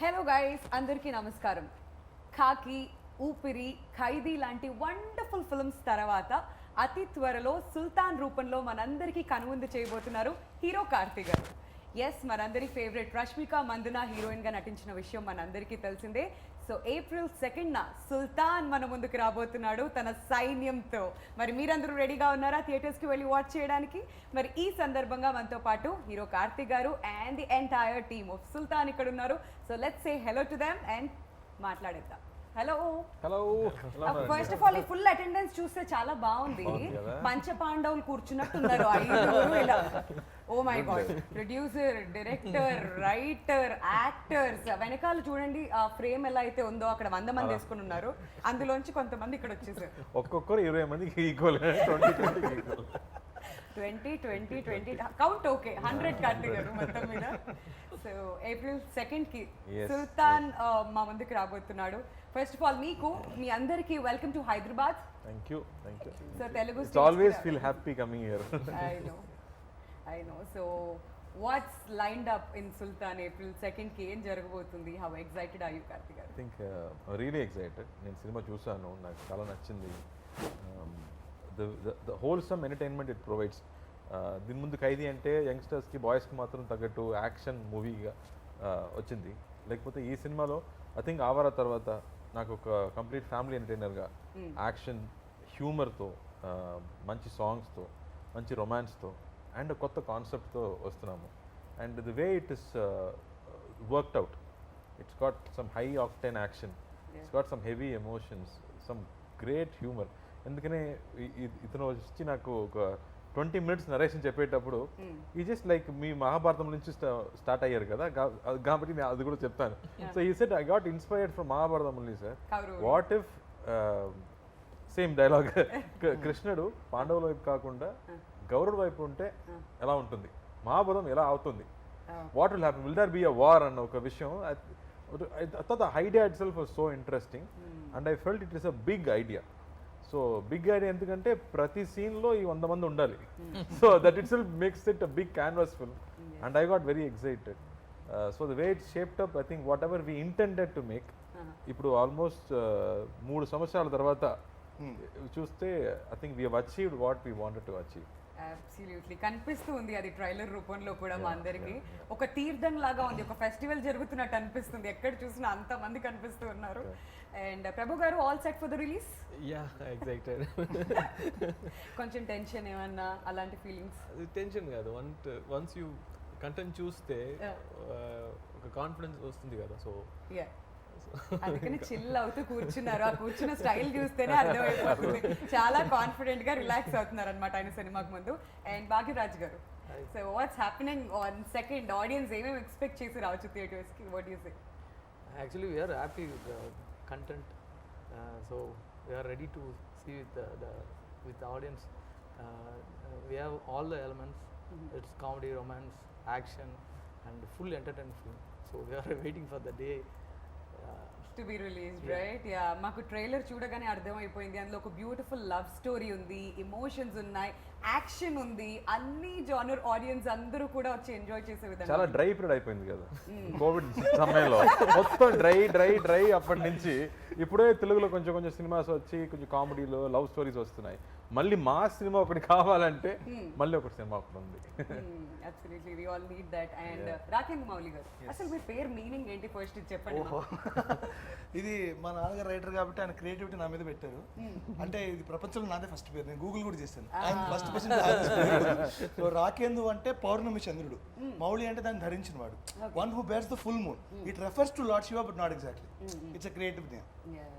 Hello guys, అందరికీ నమస్కారం. ఖాకీ, ఊపిరి, ఖైదీ లాంటి వండర్ఫుల్ ఫిల్మ్స్ తర్వాత అతి త్వరలో సుల్తాన్ రూపంలో మనందరికీ కనువిందు చేయబోతున్నారు హీరో కార్తీ గారు. ఎస్, మనందరి ఫేవరెట్ రష్మిక మందన హీరోయిన్గా నటించిన విషయం మనందరికీ తెలిసిందే. సో ఏప్రిల్ 2న సుల్తాన్ మన ముందుకు రాబోతున్నాడు తన సైన్యంతో. మరి మీరందరూ రెడీగా ఉన్నారా థియేటర్స్కి వెళ్ళి వాచ్ చేయడానికి? మరి ఈ సందర్భంగా మనతో పాటు hero Karthi garu and the entire team of Sultan ఇక్కడ ఉన్నారు. So let's say hello to them and మాట్లాడేద్దాం. Hello hello. First of all ఈ ఫుల్ అటెండెన్స్ చూస్తే చాలా బాగుంది. పంచపాండవులు కూర్చున్నట్టున్నారు ఐదుగురు ఇలా. Oh my god, producer, director, writer, actors, వెనకాల చూడండి ఆ ఫ్రేమ్ ఎలా అయితే ఉందో అక్కడ 100 మంది వేసుకుని ఉన్నారు. అందులోంచి కొంతమంది ఇక్కడ వచ్చేసారు. ఒక్కొక్కరు 20 మందికి ఈక్వల్, 20 కౌంట్ ఓకే, 100 కార్తీ గారు మొత్తం మీద. సో ఏప్రిల్ 2కి సుల్తాన్ మా ముందుకు రాబోతున్నాడు. ఫస్ట్ ఆఫ్ ఆల్ మీకు మీ అందరికి welcome to Hyderabad. Thank you. So Telugu always feel happy coming here. I know. So what's lined up in Sultan April 2nd? ఏం జరగబోతుంది? How excited are you, Karthi garu? I think really excited. నేను cinema చూసాను, నాకు చాలా నచ్చింది. The wholesome entertainment it provides. దీని ముందు ఖైదీ అంటే యంగ్స్టర్స్కి, బాయ్స్కి మాత్రం తగ్గట్టు యాక్షన్ మూవీగా వచ్చింది. లేకపోతే ఈ సినిమాలో ఐ థింక్ ఆవారా తర్వాత నాకు ఒక కంప్లీట్ ఫ్యామిలీ ఎంటర్టైనర్గా యాక్షన్, హ్యూమర్తో, మంచి సాంగ్స్తో, మంచి రొమాన్స్తో అండ్ కొత్త కాన్సెప్ట్తో వస్తున్నాము. And the way it is worked out, it's got some high octane action, it's got some heavy emotions, some great humour. ఎందుకనే ఇతను వచ్చి నాకు ఒక 20 minutes నరేషన్ చెప్పేటప్పుడు ఈ జస్ట్ లైక్ మీ మహాభారతం నుంచి స్టార్ట్ అయ్యారు కదా, కాబట్టి నేను అది కూడా చెప్తాను. సో ఈ set I got inspired from Mahabharatam only sir. What if same dialogue కృష్ణుడు పాండవుల వైపు కాకుండా గౌరవుల వైపు ఉంటే ఎలా ఉంటుంది, మహాభారతం ఎలా అవుతుంది, what will happen, will there be a war అన్న ఒక విషయం. Idea itself was so interesting and I felt it is a big idea. So big idea ఎందుకంటే ప్రతి సీన్లో ఈ 100 మంది ఉండాలి. So that itself makes it a big canvas film and I got very excited. So the way it shaped up, I think whatever we intended to make, ఇప్పుడు almost 3 సంవత్సరాల తర్వాత చూస్తే I think we have achieved what we wanted to achieve. Absolutely కనిపిస్తుంది అది trailer రూపంలో కూడా మా అందరికి. ఒక తీర్థం లాగా ఉంది, ఒక ఫెస్టివల్ జరుగుతున్నట్టు అనిపిస్తుంది. ఎక్కడ చూసినా అంత మంది కనిపిస్తూ ఉన్నారు. అండ్ ప్రభు గారు, all set for the release? Yeah, excited. కొంచెం టెన్షన్ ఏమన్నా అలాంటి ఫీలింగ్స్? టెన్షన్ కాదు, వన్స్ యూ కంటెంట్ చూస్తే ఒక కాన్ఫిడెన్స్ వస్తుంది కదా. సో అందుకని చిల్ అవుతూ కూర్చున్నారు. ఆ కూర్చున్న స్టైల్ చూస్తేనే అర్థమైపోతుంది చాలా కాన్ఫిడెంట్ గా రిలాక్స్ అవుతున్నారు అనమాట ఆయన సినిమాకి ముందు. And Bhagyaraj garu, so what's happening on second? Audience ఏమేమి ఎక్స్పెక్ట్ చేసి రావచ్చు థియేటర్స్ కి? What you say? Actually we're happy with the content. So we're ready to see with audience. We have all the elements. It's comedy, romance, action and full entertainment film. So we're waiting for the day to be released, right? Yeah, మాకు trailer చూడగానే అర్థమైపోయింది. అందులో ఒక beautiful love story ఉంది, emotions ఉన్నాయి, action ఉంది, అన్ని genre audience అందరూ కూడా వచ్చి ఎంజాయ్ చేసే విధంగా. చాలా డ్రై పీరియడ్ అయిపోయింది కదా కోవిడ్ సమయంలో, మొత్తం డ్రై. అప్పటి నుంచి ఇప్పుడే తెలుగులో కొంచెం కొంచెం సినిమాస్ వచ్చి కొంచెం కామెడీలో లవ్ స్టోరీస్ వస్తున్నాయి. మళ్ళీ మా సినిమా ఒకటి కావాలంటే మళ్ళీ ఒకటి సినిమా ఒకటి ఉంది. Absolutely, we all need that. And Rakendra Mouli garu, అసలు మీ పేరు మీనింగ్ ఏంటి ఫస్ట్ చెప్పండి. ఇది మా నాన్నగారు రైటర్ కాబట్టి ఆయన క్రియేటివిటీ నా మీద పెట్టారు. అంటే ఇది ప్రపంచంలో నాదే ఫస్ట్ పేరు, నేను గూగుల్ కూడా చేశాను. ఆయన ఫస్ట్ పర్సన్. సో రాకేందు అంటే పౌర్ణమి చంద్రుడు, మౌళి అంటే దాన్ని ధరించిన వాడు, one who bears the full moon. It refers to lord Shiva but not exactly. It's a creative name.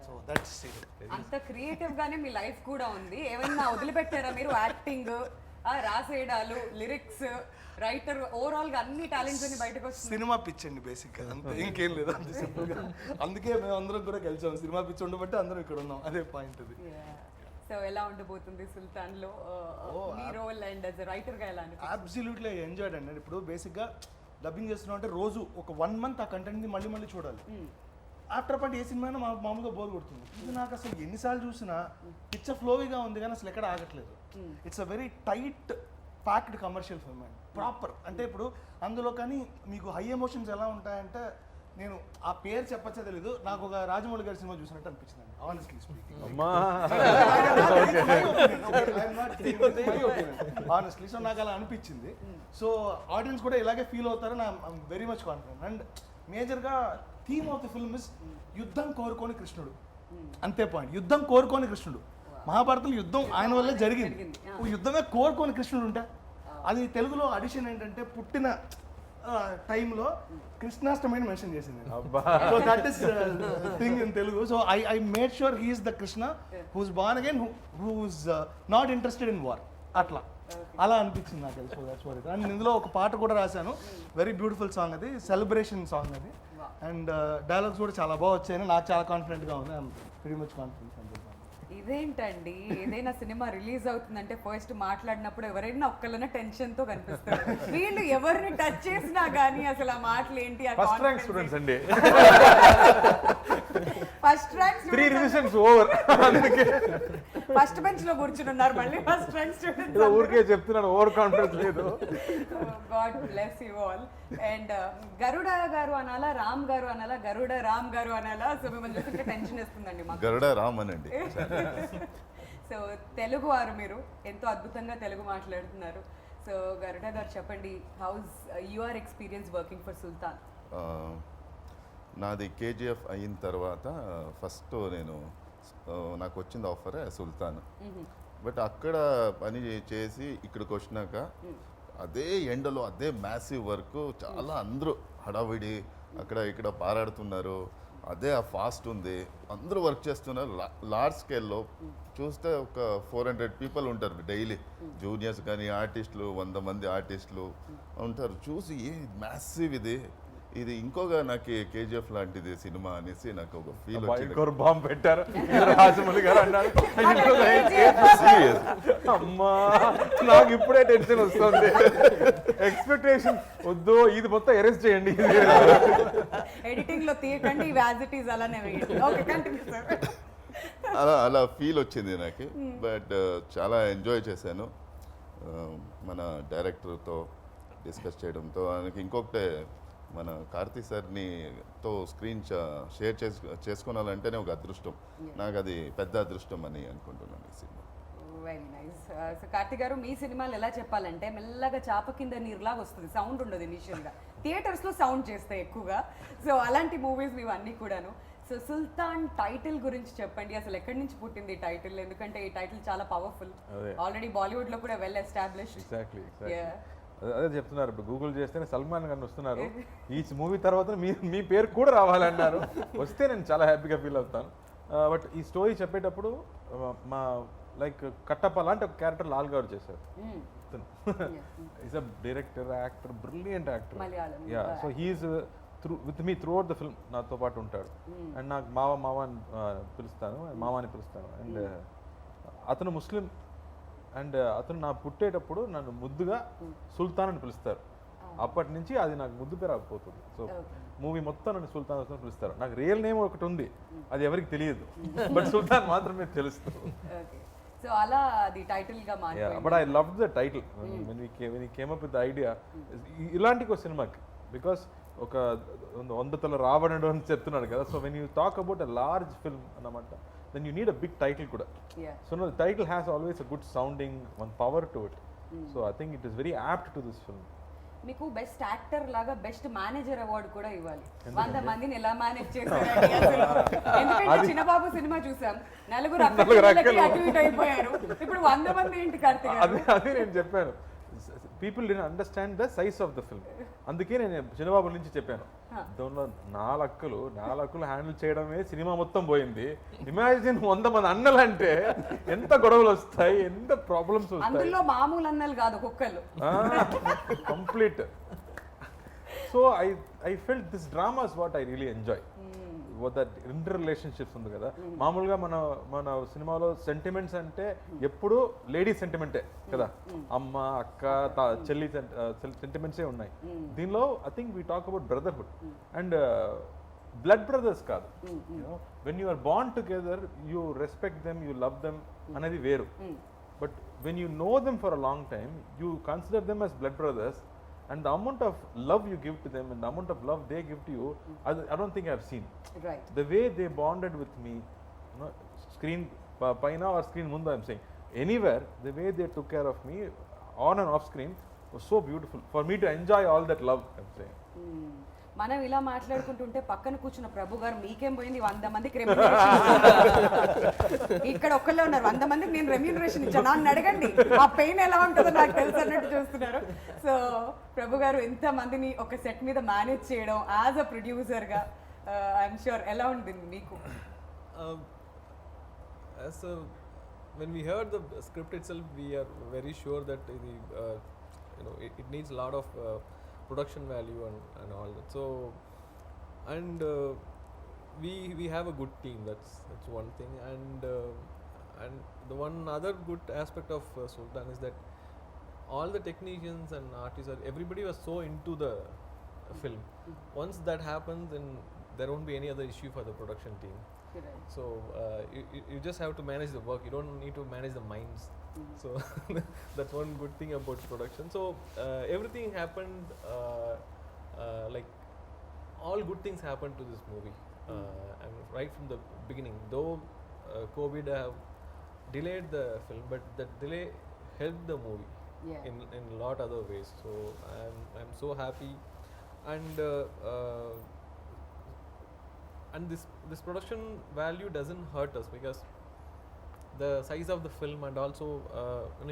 So that's it. అంత క్రియేటివ్ గానే మీ లైఫ్ కూడా ఉంది. ఏమన్నా వదిలిపెట్టారా మీరు? యాక్టింగ్, రాసేయడాలు, లిరిక్స్, రైటర్, ఓవరాల్ గా అన్ని టాలెంట్స్ అన్ని బయటకు వస్తుంది. సినిమా పిచ్ అండి బేసిక్ గా, అంతే, ఇంకేం లేదు, అంతే సింపుల్ గా. అందుకే మేము అందరం కూడా కలిసాం. సినిమా పిచ్ ఉండబట్టి అందరం ఇక్కడ ఉన్నాం, అదే పాయింట్ అది. సో ఎలా ఉండబోతుంది సుల్తాన్ లో మీ రోల్ అండ్ యాజ్ రైటర్ గా ఎలా అనిపిస్తుంది? అబ్సల్యూట్లీ ఎంజాయ్డ్ అండి. ఇప్పుడు బేసిక్ గా డబ్బింగ్ చేస్తున్నాం అంటే రోజు ఒక 1 month ఆ కంటెంట్ ని మళ్ళీ చూడాలి. ఆఫ్టర్ పార్ట్ ఏ సినిమా అయినా మామూలుగా బోర్ కొడుతుంది. ఇది నాకు అసలు ఎన్నిసార్లు చూసినా పిక్చర్ ఫ్లోగా ఉంది కానీ అసలు ఎక్కడ ఆగట్లేదు. It's a very tight packed commercial film అండి, ప్రాపర్. అంటే ఇప్పుడు అందులో కానీ మీకు హై ఎమోషన్స్ ఎలా ఉంటాయంటే నేను ఆ పేరు చెప్పచ్చా తెలీదు, నాకు ఒక రాజమౌళి గారి సినిమా చూసినట్టు అనిపించింది ఆనెస్ట్లీ స్పీకింగ్. అమ్మా ఆనెస్ట్లీ సో నాకు అలా అనిపించింది. సో ఆడియన్స్ కూడా ఇలాగే ఫీల్ అవుతారని I'm very much confident. And మేజర్గా theme of the film is యుద్ధం కోరుకోని కృష్ణుడు, అంతే పాయింట్. యుద్ధం కోరుకోని కృష్ణుడు. మహాభారతంలో యుద్ధం ఆయన వల్లే జరిగింది. యుద్ధమే కోరుకోని కృష్ణుడు ఉంటా. అది తెలుగులో అడిషన్ ఏంటంటే పుట్టిన టైంలో కృష్ణాష్టమిని మెన్షన్ చేసింది. So that is thing in Telugu. So I made sure he's the Krishna who's born again, who's not interested in war. అట్లా అలా అనిపించింది నాకు. So that's what it. And ఇందులో ఒక పాట కూడా రాశాను, వెరీ బ్యూటిఫుల్ సాంగ్, అది సెలబ్రేషన్ సాంగ్ అది. అండ్ డైలాగ్స్ కూడా చాలా బాగా వచ్చాయని నాకు చాలా కాన్ఫిడెంట్గా ఉంది. I'm very much confident. ఇదేంటండి, ఏదైనా సినిమా రిలీజ్ అవుతుందంటే ఫస్ట్ మాట్లాడినప్పుడు ఎవరైనా ఒక్కళ్ళన టెన్షన్ తో కనిపిస్తారు. వీళ్ళు ఎవరిని టచ్ చేసినా గానీ అసలు ఆ మాటలు ఏంటి, ఫస్ట్ ర్యాంక్ స్టూడెంట్స్ అండి, first rank 3 revisions over, first bench లో కూర్చుని ఉన్నారు మళ్ళీ ఫస్ట్ ర్యాంక్ స్టూడెంట్స్. ఊరికే చెప్తున్నాను, ఓవర్ కాన్ఫిడెన్స్ లేదు. God bless you all. And Garuda garu అనాలా, రామ్ గారు అనాలా, గరుడ రామ్ గారు అనాలా? సో మిమ్మల్ని చూస్తుంటే టెన్షన్ వేస్తుందండి మాకు. గరుడ రామ్ అనండి. సో తెలుగు వారు, మీరు ఎంతో అద్భుతంగా తెలుగు మాట్లాడుతున్నారు. సో గరుడ గారు చెప్పండి, how's your experience working for Sultan? నాది కేజీఎఫ్ అయిన తర్వాత ఫస్ట్ నేను నాకు వచ్చింది ఆఫరే సుల్తాన్. బట్ అక్కడ పని చేసి ఇక్కడికి వచ్చినాక అదే ఎండలో అదే మ్యాసివ్ వర్క్, చాలా అందరూ హడావిడి అక్కడ ఇక్కడ పారాడుతున్నారు, అదే ఆ ఫాస్ట్ ఉంది, అందరూ వర్క్ చేస్తున్నారు. లార్జ్ స్కేల్లో చూస్తే ఒక 400 పీపుల్ ఉంటారు డైలీ, జూనియర్స్ కానీ ఆర్టిస్టులు 100 మంది ఆర్టిస్టులు ఉంటారు. చూసి ఏ మ్యాసివ్ ఇది ఇంకోగా నాకు కేజీఎఫ్ లాంటిది సినిమా అనేసి నాకు ఒక ఫీల్ వచ్చింది. బాంబు పెట్టారు రాజమౌళి గారు అన్నారు. అమ్మా నాకు ఇప్పుడే టెన్షన్ వస్తుంది. ఎక్స్పెక్టేషన్ వద్దు, ఇది మొత్తం అరెస్ట్ చేయండి, ఎడిటింగ్ లో తీయకండి, యాజ్ ఇట్ ఈస్ అలానే వేయండి. Okay, continue sir. అలా ఫీల్ వచ్చింది నాకు. బట్ చాలా ఎంజాయ్ చేశాను మన డైరెక్టర్తో డిస్కస్ చేయడంతో. ఆయనకి ఇంకొకటే, మన కార్తీ సార్ని తో స్క్రీన్ షేర్ చేసుకోవాలంటేనే ఒక అదృష్టం. నాకు అది పెద్ద అదృష్టం అని అనుకుంటున్నాను ఈ cinema. Very nice. So Karthik గారు, మీ సినిమాలు ఎలా చెప్పాలంటే మెల్లగా చాప కింద నీరులాగా వస్తుంది, సౌండ్ ఉండదు ఇనిషియల్గా, థియేటర్స్లో సౌండ్ చేస్తాయి ఎక్కువగా. సో అలాంటి మూవీస్ ఇవి అన్నీ కూడాను. సో సుల్తాన్ టైటిల్ గురించి చెప్పండి, అసలు ఎక్కడి నుంచి పుట్టింది ఈ టైటిల్? ఎందుకంటే ఈ టైటిల్ చాలా పవర్ఫుల్, ఆల్రెడీ బాలీవుడ్ లో కూడా వెల్ ఎస్టాబ్లిష్డ్. ఎగ్జాక్ట్లీ అదే చెప్తున్నారు. ఇప్పుడు గూగుల్ చేస్తేనే సల్మాన్ గారు వస్తున్నారు, ఈ మూవీ తర్వాత మీ పేరు కూడా రావాలన్నారు. వస్తే నేను చాలా హ్యాపీగా ఫీల్ అవుతాను. బట్ ఈ స్టోరీ చెప్పేటప్పుడు మా లైక్ కట్టప్ప లాంటి ఒక క్యారెక్టర్ లాల్ గారు చేశారు. Is a director, actor, brilliant actor. Yeah, so he's with me throughout the film, నాతో పాటు ఉంటాడు. అండ్ నాకు మావ అని పిలుస్తాను, మామని పిలుస్తాను. అండ్ అతను ముస్లిం. అండ్ అతను నా పుట్టేటప్పుడు నన్ను ముద్దుగా సుల్తాన్ అని పిలుస్తారు. అప్పటి నుంచి అది నాకు ముద్దు పేరు అయిపోతుంది. సో మూవీ మొత్తం నన్ను సుల్తాన్ అని పిలుస్తారు. నాకు రియల్ నేమ్ ఒకటి ఉంది, అది ఎవరికి తెలియదు, బట్ సుల్తాన్ మాత్రమే తెలుస్తుంది. సో అలా అది టైటిల్ గా మారింది. But I love the title when we came up with the idea. ఇలాంటి ఒక సినిమాకి, బికాస్ ఒక 100 తల రావణుడు అని చెప్తున్నాడు కదా. So when you talk about a large film అన్నమాట, then you need a big title kuda. So no, the title has always a good sounding, one power to it. So I think it is very apt to this film. మీకు best actor లాగా best manager award కూడా ఇవ్వాలి. 100 మందిని ఎలా manage చేశారండి అసలు. ఎందుకంటే చిన్నబాబు cinema చూసాం, నలుగురు అక్కడికి అటు ఇటు అయిపోయారు, ఇప్పుడు 100 మంది ఏంటి కార్తీక్ గారు? అదే నేను చెప్పాను, people did understand the size of the film. అందుకే నేను చిన్నబాబు నుంచి చెప్పాను, దానిలో 4 అక్కలు హ్యాండిల్ చేయడమే సినిమా మొత్తం పోయింది. ఇమాజిన్ 100 మంది అన్నలు అంటే ఎంత గొడవలు వస్తాయి, ఎంత ప్రాబ్లమ్స్ వస్తాయి. అందులో మామూలు అన్నలు కాదు, కుక్కలు complete. So I felt this drama is what I really enjoy. That inter relationships ఉంది కదా. మామూలుగా మన సినిమాలో సెంటిమెంట్స్ అంటే ఎప్పుడు లేడీ సెంటిమెంటే కదా, అమ్మ అక్క చెల్లి సెంటిమెంట్సే ఉన్నాయి. దీనిలో I think we talk about brotherhood and blood brothers కాదు. When you are bond together, you respect them, you love them అనేది వేరు. But when you know them for a long time, you consider them as blood brothers and the amount of love you give to them and the amount of love they give to you, I don't think I've seen. Right The way they bonded with me, screen paina or screen mundu, I'm saying, anywhere, the way they took care of me on and off screen was so beautiful for me to enjoy all that love, I'm saying. మనం ఇలా మాట్లాడుకుంటుంటే పక్కన కూర్చున్న ప్రభు గారు మీకేం పోయింది 100 మందికి ఇక్కడ ఒక్కళ్ళే ఉన్నారు 100 మందికి నేను రెమ్యూనరేషన్ ఇచ్చాను నన్ను అడగండి ఆ పెయిన్ ఎలా ఉంటుందో నాకు తెలుసు అన్నట్టు చూస్తున్నారు. సో ప్రభు గారు ఎంత మందిని ఒక సెట్ మీద మేనేజ్ చేయడం యాజ్ అ ప్రొడ్యూసర్గా ఐఎమ్ షూర్ ఎలా ఉంటుంది మీకు? When we heard the script itself, we are very sure that it needs a lot of production value and all that. So, and we have a good team. That's one thing. And the one other good aspect of Sultan is that all the technicians and artists, everybody was so into the film. Once that happens, then there won't be any other issue for the production team. So you just have to manage the work. You don't need to manage the minds. So that's one good thing about production. So everything happened like all good things happened to this movie. And right from the beginning, though COVID have delayed the film, but that delay helped the movie in a lot other ways. So I'm so happy. And this production value doesn't hurt us because the size of the film, and also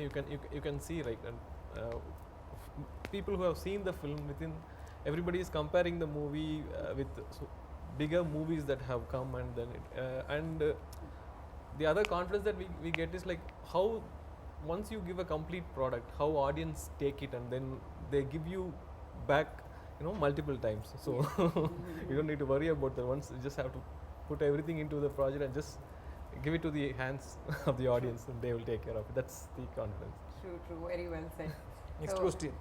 you can see, right, and people who have seen the film, within everybody is comparing the movie with bigger movies that have come, and then the other confidence that we get is like how once you give a complete product, how audience take it, and then they give you back multiple times. So you don't need to worry about that. Once you just have to put everything into the project and just give it to the hands of the audience, and they will take care of it. That's the confidence. True, very well said. Next question.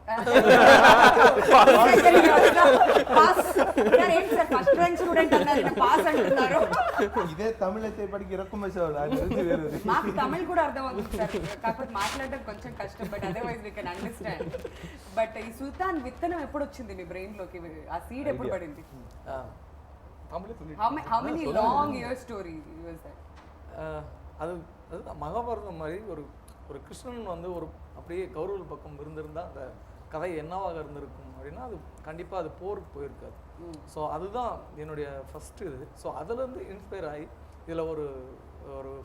First rank student అన్నారు pass అంటున్నారు. ఇదే తమిళ అయితే ఇప్పటికి ఇరక్కుమేసేవాడు ఆయన గురించి వేరేది. మాకు తమిళ్ కూడా అర్థం అవుతుంది సార్, కాకపోతే మాట్లాడడం కొంచెం కష్టం, but otherwise we can understand. But ఈ సుల్తాన్ విత్తనం ఎప్పుడు వచ్చింది మీ బ్రెయిన్ లోకి? ఆ సీడ్ ఎప్పుడు పడింది? How many long year story was that? அது அதுதான் மகாபாரதம் மாதிரி ஒரு கிருஷ்ணன் வந்து ஒரு அப்படியே கௌரவ பக்கம் இருந்திருந்தால் அந்த கதை என்னவாக இருந்திருக்கும் அப்படின்னா அது கண்டிப்பாக அது போருக்கு போயிருக்காது. ஸோ அதுதான் என்னுடைய ஃபஸ்ட்டு இது. ஸோ அதுலேருந்து இன்ஸ்பயர் ஆகி இதில் ஒரு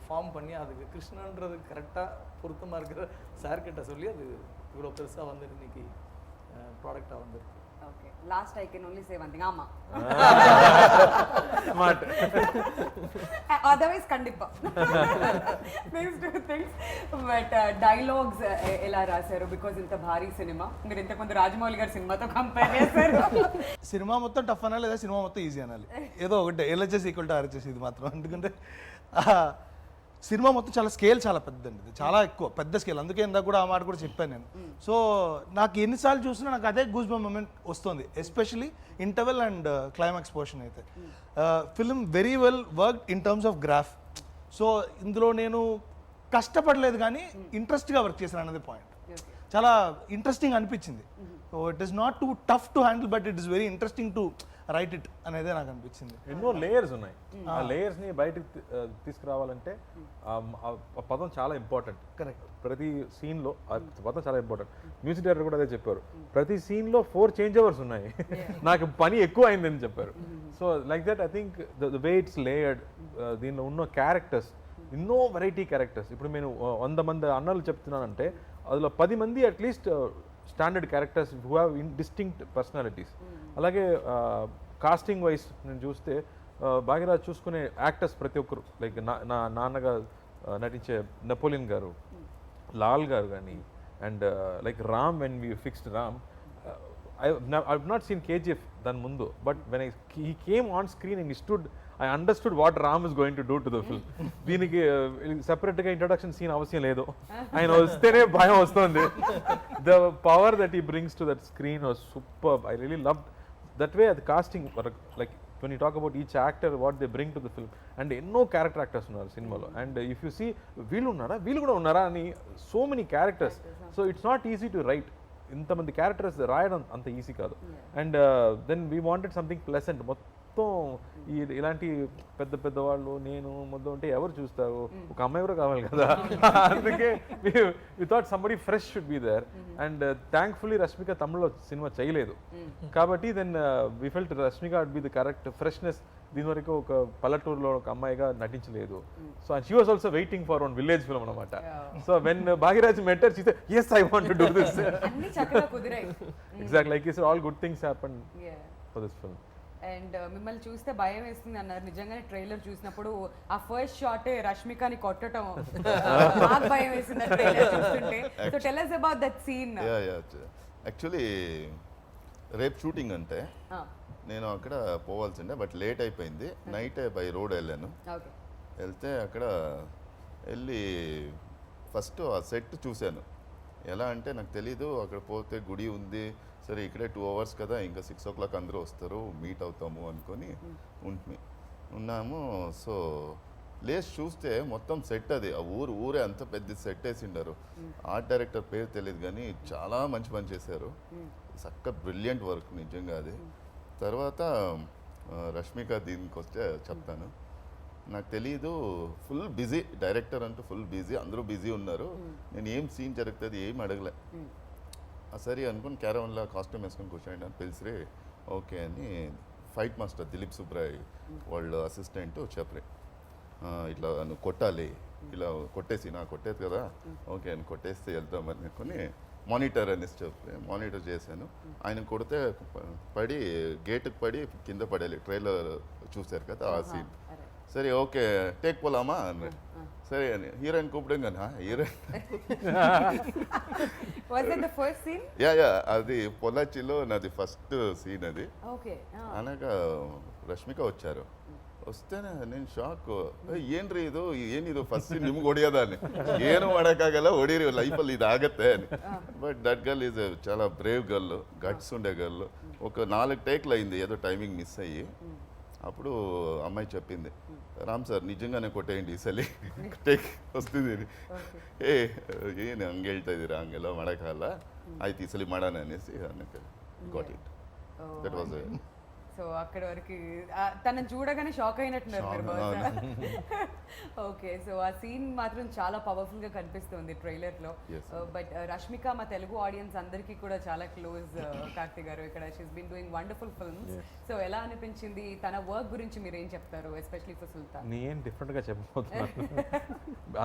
ஃபார்ம் பண்ணி அதுக்கு கிருஷ்ணன்றது கரெக்டாக பொருத்தமாக இருக்கிற சார்கிட்ட சொல்லி அது இவ்வளோ பெருசாக வந்து இன்னைக்கு ப்ராடக்டாக வந்துருக்கு. Okay, last I can only say one thing, Amma. Smart. Otherwise kandipa. These two things. But dialogues ela rasaru because inta bhari cinema. Meer inta kondu Rajamouli garu cinema tho compare chesaru. Cinema మొత్తం tough అనాలి లేదా cinema మొత్తం easy అనాలి, ఏదో ఒకటే. LHS equal to RHS ఇది మాత్రం. ఎందుకంటే సినిమా మొత్తం చాలా స్కేల్ చాలా పెద్దండి, ఇది చాలా ఎక్కువ పెద్ద స్కేల్. అందుకే ఇందాక కూడా ఆ మాట కూడా చెప్పాను నేను. సో నాకు ఎన్నిసార్లు చూసినా నాకు అదే గూస్ బంప్ మూమెంట్ వస్తుంది, especially interval and climax portion అయితే. Film very well work in terms of graph. So ఇందులో నేను కష్టపడలేదు కానీ ఇంట్రెస్ట్గా వర్క్ చేశాను అనేది పాయింట్. చాలా ఇంట్రెస్టింగ్ అనిపించింది. So it is not two tough to handle, but it is very interesting to right it అనేదే నాకు అనిపించింది. ఎన్నో లేయర్స్ ఉన్నాయి, ఆ లేయర్స్ ని బయటకు తీసుకురావాలంటే ఆ పదం చాలా ఇంపార్టెంట్. కరెక్ట్. ప్రతి సీన్ లో ఆ పదం చాలా ఇంపార్టెంట్. మ్యూజిక్ డైరెక్టర్ కూడా అదే చెప్పారు, ప్రతి సీన్ లో 4 చేంజ్ ఓవర్స్ ఉన్నాయి, నాకు పని ఎక్కువ అయిందని చెప్పారు. So like that I think the way it's layered, దీనిలో ఉన్న క్యారెక్టర్స్ ఎన్నో వెరైటీ క్యారెక్టర్స్. ఇప్పుడు నేను 100 మంది అన్నలు చెప్తున్నానంటే అందులో 10 మంది at least standard characters who have distinct personalities. అలాగే కాస్టింగ్ వైజ్ నేను చూస్తే భాగ్యరాజ్ చూసుకునే యాక్టర్స్ ప్రతి ఒక్కరు, లైక్ నా నాన్నగా నటించే నెపోలియన్ గారు, లాల్ గారు కానీ, and like Ram, when we fixed Ram, I've not seen KGF దాని ముందు, but when he came on screen and he stood, I understood what Ram is going to do to the film. దీనికి సెపరేట్గా introduction scene అవసరం లేదు, ఆయన వస్తేనే భయం వస్తుంది. The power that he brings to that screen was superb. I really loved that way. The casting, like when you talk about each actor, what they bring to the film, and ఎన్నో character actors ఉన్నారు సినిమాలో. And if you see వీళ్ళు ఉన్నారా వీళ్ళు కూడా ఉన్నారా అని, so many characters. So it's not easy to write. ఇంతమంది క్యారెక్టర్స్ రాయడం అంత ఈజీ కాదు. And then we wanted something pleasant. మొత్తం ఇలాంటి పెద్ద పెద్ద వాళ్ళు నేను మొత్తం ఉంటే ఎవరు చూస్తారు, ఒక అమ్మాయి కూడా కావాలి కదా. అందుకే we thought somebody fresh should be there. And thankfully Rashmika తమిళ్లో సినిమా చేయలేదు కాబట్టి then we felt Rashmika would be the correct freshness. దీని వరకు ఒక పల్లెటూరులో ఒక అమ్మాయిగా నటించలేదు. So and she was also waiting for one village film అనమాట. So when Bhagyaraj met her she said yes I want to do this. అన్ని చక్కగా కుదిరాయి. Exactly, like you said, all good things happened for this film. And మిమ్మల్ని చూస్తే భయం వేస్తుంది అన్నారు. నిజంగానే ట్రైలర్ చూసినప్పుడు ఆ ఫస్ట్ షాటే రష్మికని కొట్టడం నాకు భయం వేసింది ట్రైలర్ చూస్తుంటే. So tell us about that scene. Actually రేపు షూటింగ్ అంటే నేను అక్కడ పోవాల్సిండే, బట్ లేట్ అయిపోయింది. నైట్ బై రోడ్ వెళ్ళాను. ఓకే. వెళ్తే అక్కడ వెళ్ళి ఫస్ట్ ఆ సెట్ చూశాను. ఎలా అంటే నాకు తెలీదు, అక్కడ పోతే గుడి ఉంది, సరే ఇక్కడే 2 hours కదా, ఇంకా 6 o'clock అందరూ వస్తారు, మీట్ అవుతాము అనుకొని ఉన్నాము. సో ప్లేస్ చూస్తే మొత్తం సెట్, అది ఆ ఊరే అంత పెద్ద సెట్ వేసిండారు. ఆర్ట్ డైరెక్టర్ పేరు తెలియదు కానీ చాలా మంచి పని చేశారు. చక్క బ్రిలియంట్ వర్క్ నిజంగా అది. తర్వాత రష్మిక దీనికి వస్తే చెప్తాను. నాకు తెలీదు, ఫుల్ బిజీ డైరెక్టర్ అంటూ ఫుల్ బిజీ, అందరూ బిజీ ఉన్నారు. నేను ఏం సీన్ జరుగుతుంది ఏం అడగలే. సరే అనుకుని క్యారవన్లో కాస్ట్యూమ్ వేసుకొని కూర్చోండి అని పిలిచిరే. ఓకే అని ఫైట్ మాస్టర్ దిలీప్ సుబ్రాయ్ వాళ్ళ అసిస్టెంట్ చెప్పరే, ఇట్లా నువ్వు కొట్టాలి, ఇలా కొట్టేసి నా కొట్టేది కదా, ఓకే అని కొట్టేస్తే వెళ్తామని అనుకుని మానిటర్ అనేసి చెప్పి మానిటర్ చేశాను. ఆయన కొడితే పడి గేటుకు పడి కింద పడాలి. ట్రైలర్ చూశారు కదా ఆ సీన్. సరే ఓకే టేక్ పోలామా అన్నాడు. సరే అని హీరోయిన్ కూపడంగా హీరోయిన్ యా అది పొలాచిలో నాది ఫస్ట్ సీన్ అది. అనగా ರಶ್ಮಿಕಾ వచ్చారు. ವಸ್ತೇನೆ ನೀನು ಶಾಕ್, ಏನ್ರಿ ಏನಿದು ಫಸ್ಟ್ ಸೀನ್ ನಿಮ್ಗೆ ಹೊಡಿಯೋದಾನೆ, ಏನು ಮಾಡೋಕ್ಕಾಗಲ್ಲ, ಹೊಡೀರಿ ಲೈಫಲ್ಲಿ ಇದಾಗತ್ತೆ అని. బట్ దట్ గర్ల్ ఈజ్ చాలా బ్రేవ్ గర్ల్, గట్స్ ఉండే గర్ల్. ఒక 4 టేక్లు అయింది, ఏదో టైమింగ్ మిస్ అయ్యి. అప్పుడు అమ్మాయి చెప్పింది, ರಾಮ್ ಸರ್ ನಿಜಂಗಾನೆ ಕೊಟ್ಟೇಂಡಿ ಈ ಸಲ ಟೇಕ್ ವಸ್ತಿದ್ದೀನಿ. ಏನು ಹಂಗೆ ಹೇಳ್ತಾ ಇದ್ದೀರಾ, ಹಂಗೆಲ್ಲ ಮಾಡೋಕ್ಕಾಗಲ್ಲ, ಆಯ್ತು ಈ ಸಲ ಮಾಡೋಣ ಅನ್ನಿಸಿ ಅನ್ನಕ್ಕೆ got it. That was so అక్కడ వరకు తనని చూడగానే షాక్ అయినట్టున్నారు మీరు బహుశా. ఓకే, సో ఆ సీన్ మాత్రం చాలా పవర్ఫుల్ గా కనిపిస్తుంది ట్రైలర్ లో. బట్ రష్మిక మా తెలుగు ఆడియన్స్ అందరికీ కూడా చాలా క్లోజ్. కార్తీ గారు ఇక్కడ she's been doing wonderful films. So ఎలా అనిపించింది తన వర్క్ గురించి మీరు ఏం చెప్తారు, ఎస్పెషల్లీ ఫర్ సుల్తాన్? నేను డిఫరెంట్ గా చెప్పబోతున్నాను.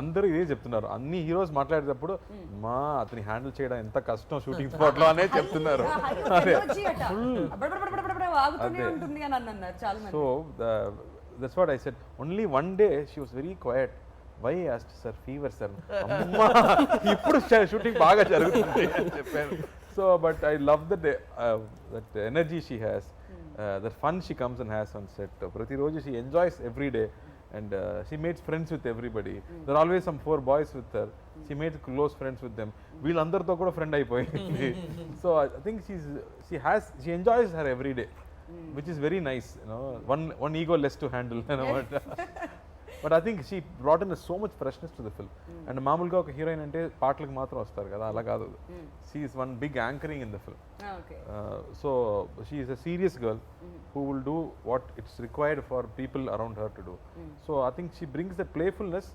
అందరూ ఇదే చెప్తున్నారు, అన్ని హీరోస్ మాట్లాడేటప్పుడు మా అతని హ్యాండిల్ చేయడం ఎంత కష్టం షూటింగ్ స్పాట్ లో అనే చెప్తున్నారు. So that's what I said. Only one day she was very quiet. Why I asked, sir, fever sir. Amma ippudu shooting baga jarugutundi ani cheppanu. So but I love that energy she has, that fun she comes and has on set. Prati roju she enjoys every day, and she makes friends with everybody. There are always some 4 boys with her. She made close friends with them. వీళ్ళందరితో కూడా friend అయిపోయింది. So I think she enjoys her every day, which is very nice, you know. One ego less to handle, you know. But I think she brought in so much freshness to the film. And మామూలుగా ఒక heroine అంటే పాటలకు మాత్రం వస్తారు కదా, అలా కాదు. She is one big anchoring in the film. So she is a serious girl who will do what it's required for people around her to do. So I think she brings that playfulness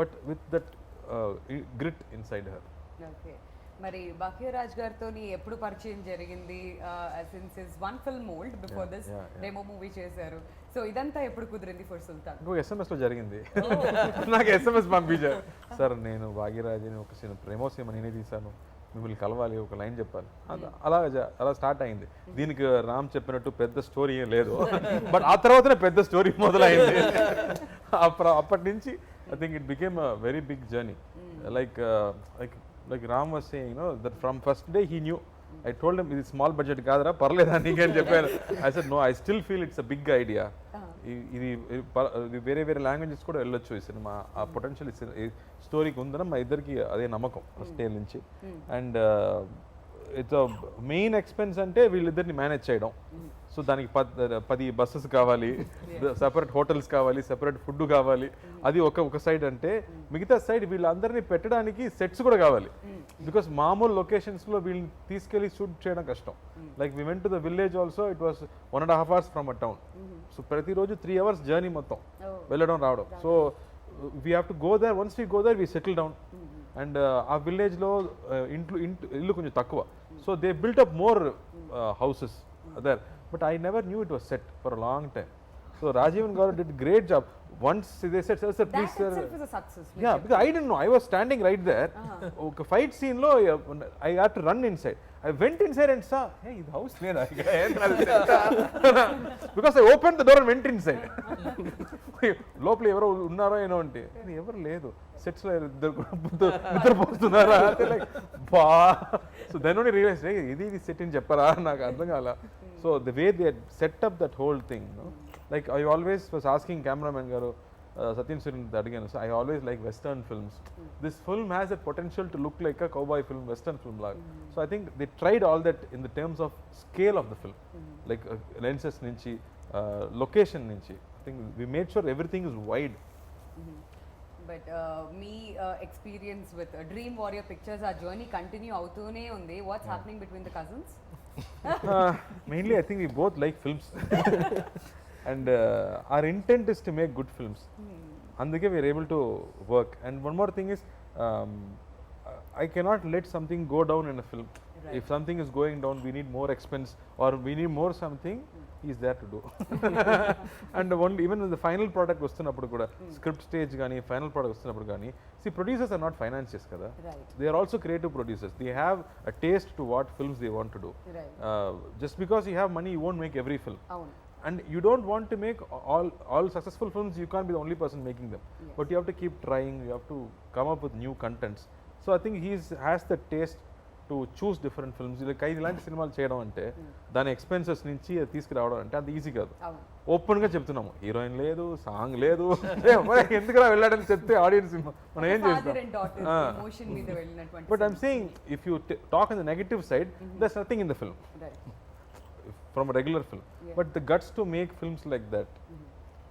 but with that grit inside her. Okay. మరి భాగ్యరాజ్ గారితో ఎప్పుడు పరిచయం జరిగింది? Since his one film old, before this demo movie చేశారు. So ఇదంతా ఎప్పుడు కుదిరింది for సుల్తాన్? ఇంకో SMS లో జరిగింది. నాకు SMS పంపించారు, సార్ నేను భాగ్యరాజ్ని ఒక సినిమా ప్రేమో సినిమా నేనే తీశాను, మిమ్మల్ని కలవాలి, ఒక లైన్ చెప్పాలి. అలా స్టార్ట్ అయింది. దీనికి రామ్ చెప్పినట్టు పెద్ద స్టోరీ ఏం లేదు, బట్ ఆ తర్వాతనే పెద్ద స్టోరీ మొదలైంది. అప్పటి నుంచి I think it became a very big journey. Like Ram was saying, you know, that from first day he knew. I told him, ఇది స్మాల్ బడ్జెట్ కాదురా, పర్లేదా నీకని చెప్పాను. I said, no, I still feel it's a big idea. ఇది వేరే వేరే languages కూడా వెళ్ళొచ్చు ఈ సినిమా, ఆ పొటెన్షియల్ స్టోరీకి ఉందని మా ఇద్దరికి అదే నమ్మకం ఫస్ట్ డే నుంచి. అండ్ ఇట్స్ మెయిన్ ఎక్స్పెన్స్ అంటే వీళ్ళిద్దరిని మేనేజ్ చేయడం. సో దానికి 10 బస్సెస్ కావాలి, సెపరేట్ హోటల్స్ కావాలి, సెపరేట్ ఫుడ్ కావాలి. అది ఒక సైడ్ అంటే, మిగతా సైడ్ వీళ్ళందరినీ పెట్టడానికి సెట్స్ కూడా కావాలి. బికాస్ మామూలు లొకేషన్స్లో వీళ్ళని తీసుకెళ్ళి షూట్ చేయడం కష్టం. Like we went to the village also, it was 1.5 hours from a town. So ప్రతిరోజు 3 hours జర్నీ మొత్తం వెళ్ళడం రావడం. So we have to go there. Once we go there we settle down. And ఆ విలేజ్లో ఇల్లు కొంచెం తక్కువ. So they built up more houses there. But I never knew it was set for a long time. So Rajivan Garu did a great job. Once they said, sir, please, That sir. itself is a success. Yeah, because I didn't know. I was standing right there. Okay, fight scene lo, I had to run inside. I went inside and saw, hey, the house leda. Because I opened the door and went inside. లోపల ఎవరో ఉన్నారో ఏనో అంటే ఎవరు లేదు, sets లో నిద్రపోతున్నారా అంటే like బా. So then only realise ఇది సెట్ అని చెప్పరా, నాకు అర్థం కాల. So the way they set up that whole thing, like I always was asking cameraman garu, Satyan Surin అడిగాను. So I always like western films. This film has a potential to look like a cowboy film, western film laga. So I think they tried all that in the terms of scale of the film, like lenses nunchi, location nunchi. I think we made sure everything is wide. But me experience with Dream Warrior Pictures, ఆ journey continue అవుతూనే ఉంది. What's happening between the cousins? Mainly I think we both like films. And our intent is to make good films. Andike we are able to work. And one more thing is, I cannot let something go down in a film. Right. If something is going down, we need more expense or we need more something, he is there to do. And even when the final product వస్తున్నప్పుడు కూడా, script stage కానీ final product వస్తున్నప్పుడు కానీ, see, producers are not financiers kada. Right. They are also creative producers. They have a taste to what films they want to do. Right. Just because you have money, you won't make every film. అవును. And you don't want to make all successful films. You can't be the only person making them. Yes. But you have to keep trying. You have to come up with new contents. So I think he has the taste to choose different films. Like ఇలాంటి సినిమాలు చేయడం అంటే దాని expenses నుంచి అది తీసుకురావడం అంటే అంత ఈజీ కాదు. అవును. ఓపెన్గా చెప్తున్నాము, హీరోయిన్ లేదు, సాంగ్ లేదు, ఎందుకురా వెళ్ళాడని చెప్తే ఆడియన్స్ మనం ఏం Father and daughter చేస్తాం. emotion మీద వెళ్ళినటువంటి But I'm saying, if you talk on the negative side, there's nothing in the film. Right. From a regular film. Yeah. But the guts to make films like that,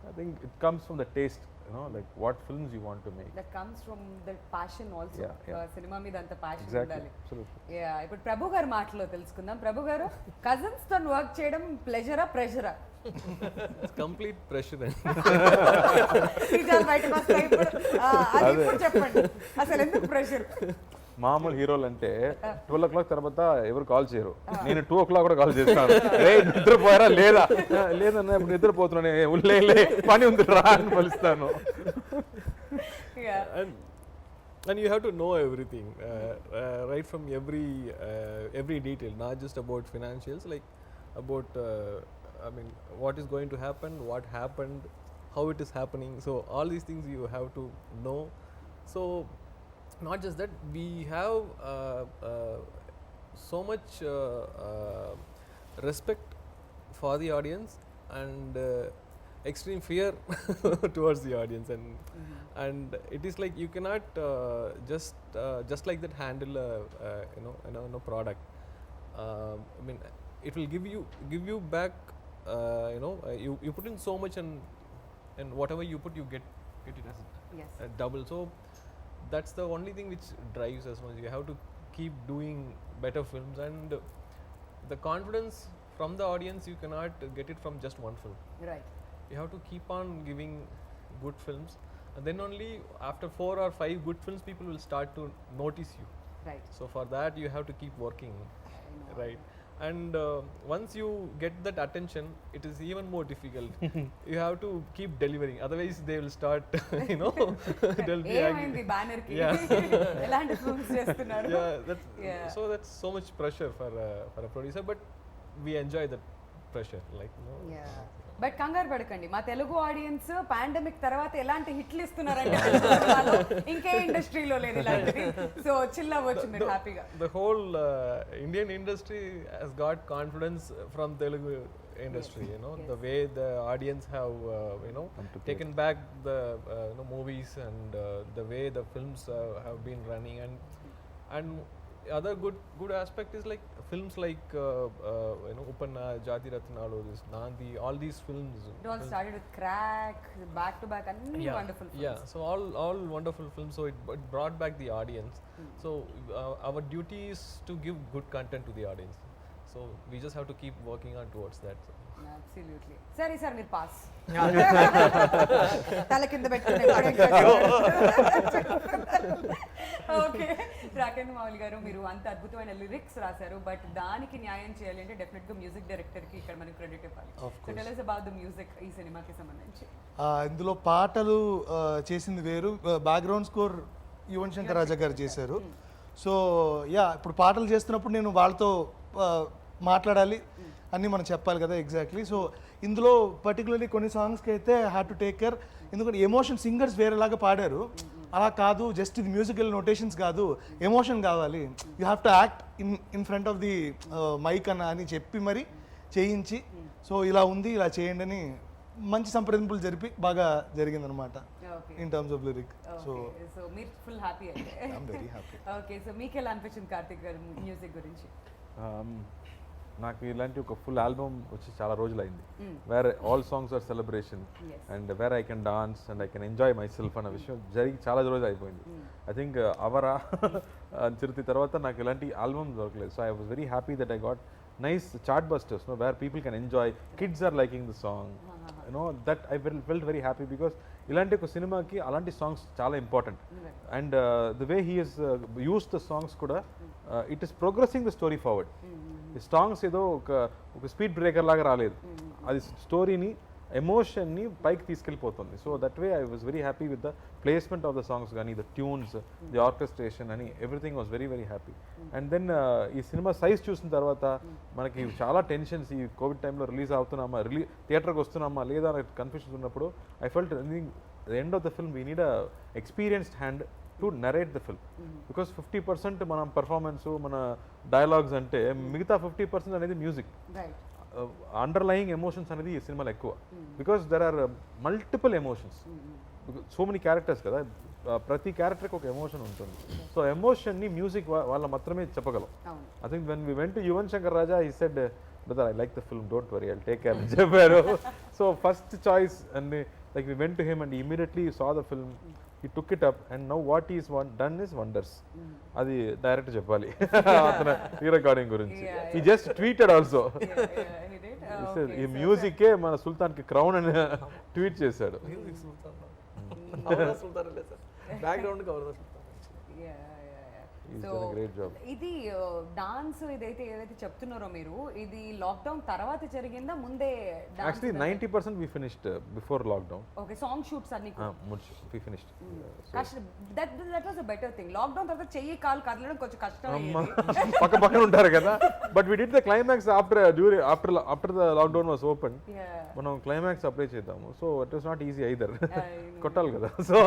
I think it comes from the taste, like what films you want to make. That comes from the passion also. Yeah, yeah. Cinema మీద అంత passion Exactly, ఉండాలి. absolutely. Yeah, ఇప్పుడు ప్రభు గారి మాటలో తెలుసుకుందాం. ప్రభు గారు, cousins తో work చేయడం ప్లెజరా ప్రెషరా? It's complete pressure. నిజాలు బయటకు వస్తాయి ఇప్పుడు. అది ఇప్పుడు చెప్పండి, అసలు ఎందుకు ప్రెషర్? మామూలు హీరోలు అంటే 12 o'clock తర్వాత ఎవరు కాల్ చేయరు. నేను 2 o'clock కూడా కాల్ చేస్తాను. రే నిద్రపోయారా లేదా? లేదన్నా ఇప్పుడు నిద్రపోతున్నాను, లే పని ఉంది రా అని పలుస్తాను. Yeah. And you have to know everything, right from every detail, not just about financials, like about I mean, what is going to happen, what happened, how it is happening. So all these things you have to know. So not just that, we have so much respect for the audience and extreme fear towards the audience, and it is like you cannot just like that handle a product. I mean, it will give you back. You put in so much, and whatever you put, you get it as Yes. double. So that's the only thing which drives us much. You have to keep doing better films, and the confidence from the audience you cannot get it from just one film. Right. You have to keep on giving good films, and then only after 4 or 5 good films people will start to notice you. Right. So for that you have to keep working, right? And once you get that attention, it is even more difficult. You have to keep delivering, otherwise they will start they'll be ఏమైంది banner కి? Yeah. ఎలాంటి films చేస్తున్నారు? Yeah. So that's so much pressure for a producer, but we enjoy that pressure, like but కంగారు పడకండి, మా Telugu audience pandemic తర్వాత ఎలాంటి హిట్లు ఇస్తున్నారంటే ఇంకే ఇండస్ట్రీలో లేదు ఇలాంటిది. సో చిల్ అవ్వచ్చు మీరు హ్యాపీగా. The whole Indian industry has got confidence from Telugu industry. Yes. The way the audience have taken back the movies, and the way the films have been running, and other good aspect is like films like you know Upanna, Jati Ratnalu, this Nandi, all these films. It all started with Crack, back to back, and wonderful films. Yeah, so all wonderful films. So it brought back the audience. So our duty is to give good content to the audience. So we just have to keep working on towards that. So. Absolutely. సరే sir మీరు pass Yeah. తల కింద పెట్టుకుని okay. Rakendra Mouli గారు, మీరు అంత అద్భుతమైన lyrics రాశారు, బట్ దానికి న్యాయం చేయాలి అంటే డెఫినెట్ గా మ్యూజిక్ డైరెక్టర్ కి ఇక్కడ మనం క్రెడిట్ ఇవ్వాలి. So tell us about the music ఈ సినిమాకి సంబంధించి. ఇందులో పాటలు చేసింది వేరు, బ్యాక్గ్రౌండ్ స్కోర్ యువన్ శంకర్ రాజా గారు చేశారు. సో యా, ఇప్పుడు పాటలు చేస్తున్నప్పుడు నేను వాళ్ళతో మాట్లాడాలి అన్నీ మనం చెప్పాలి కదా ఎగ్జాక్ట్లీ. సో ఇందులో పర్టికులర్లీ కొన్ని సాంగ్స్కి అయితే హ్యాడ్ టు టేక్ కేర్, ఎందుకంటే ఎమోషన్ సింగర్స్ వేరేలాగా పాడారు, అలా కాదు, జస్ట్ ఇది మ్యూజికల్ నోటేషన్స్ కాదు, ఎమోషన్ కావాలి, you have to act in front of the mic అని చెప్పి మరి చేయించి, సో ఇలా ఉంది ఇలా చేయండి అని మంచి సంప్రదింపులు జరిపి బాగా జరిగిందనమాట in terms of lyric. So so మీరు ఫుల్ హ్యాపీ అయితే. I'm very happy. Okay, so మీకు ఎలా అనిపించింది కార్తిక్ గారు మ్యూజిక్ గురించి? నాకు ఇలాంటి ఒక ఫుల్ ఆల్బమ్ వచ్చి చాలా రోజులు అయింది, where all songs are celebration and where I can dance and I can enjoy myself అన్న విషయం జరిగి చాలా రోజులు అయిపోయింది. ఐ థింక్ అవరా చిరుతి తర్వాత నాకు ఇలాంటి ఆల్బమ్ దొరకలేదు. So I was very happy that I got nice chart busters, no, where people can enjoy, kids are liking the song, you know, that I felt very happy because ఇలాంటి ఒక సినిమాకి అలాంటి songs చాలా important. And the way he has uses the songs కూడా it is progressing the story forward. ఈ songs ఏదో ఒక speed breaker లాగా రాలేదు, అది స్టోరీని ఎమోషన్ని పైకి తీసుకెళ్ళిపోతుంది. So that way I was very happy with the placement of the songs కానీ, ద ట్యూన్స్, ది ఆర్కెస్ట్రేషన్ అని everything was very very happy. And then ఈ సినిమా సైజ్ చూసిన తర్వాత మనకి చాలా టెన్షన్స్, ఈ కోవిడ్ టైంలో రిలీజ్ అవుతున్నామా, థియేటర్కి వస్తున్నామా లేదా అనే కన్ఫ్యూషన్స్ ఉన్నప్పుడు I felt the end of the film we need a experienced hand to narrate the film. Because 50% మనం పర్ఫార్మెన్స్, మన డైలాగ్స్ అంటే మిగతా 50% అనేది మ్యూజిక్, అండర్లయింగ్ ఎమోషన్స్ అనేది ఈ సినిమాలో ఎక్కువ. Because there are multiple emotions, so many characters కదా, ప్రతి క్యారెక్టర్కి ఒక ఎమోషన్ ఉంటుంది. సో ఎమోషన్ని మ్యూజిక్ వాళ్ళ మాత్రమే చెప్పగలం. I think when we went to Yuvan Shankar Raja, he said, brother, I like the film, don't worry, I'll take care అని చెప్పారు. So first choice and like we went to him and he immediately saw the film, he took it up and now what he's done is wonders. అది direct చెప్పాలి అతను ఈ recording గురించి. he just tweeted also, he said ఈ మ్యూజికే మన సుల్తాన్కి crown అని tweet చేశాడు. Music Sultan. Avara Sultan le sir. Background ka Avara Sultan. He's done a great job. ఇది డాన్స్ ఏదైతే చెప్తున్నారో మీరు, ఇది లాక్డౌన్ తర్వాత జరిగిందా ముందే? Actually 90% we finished before lockdown. Okay, song shoots అన్ని we finished. That was a better thing. Lockdown తర్వాత చెయ్యి కాలు కదలడం కొంచెం కష్టం పక్క పక్కన ఉంటారు కదా, but we did the climax after the lockdown was open. మనం క్లైమాక్స్ అప్లై చేద్దాము, so it was not easy either, కొట్టాలి కదా. సో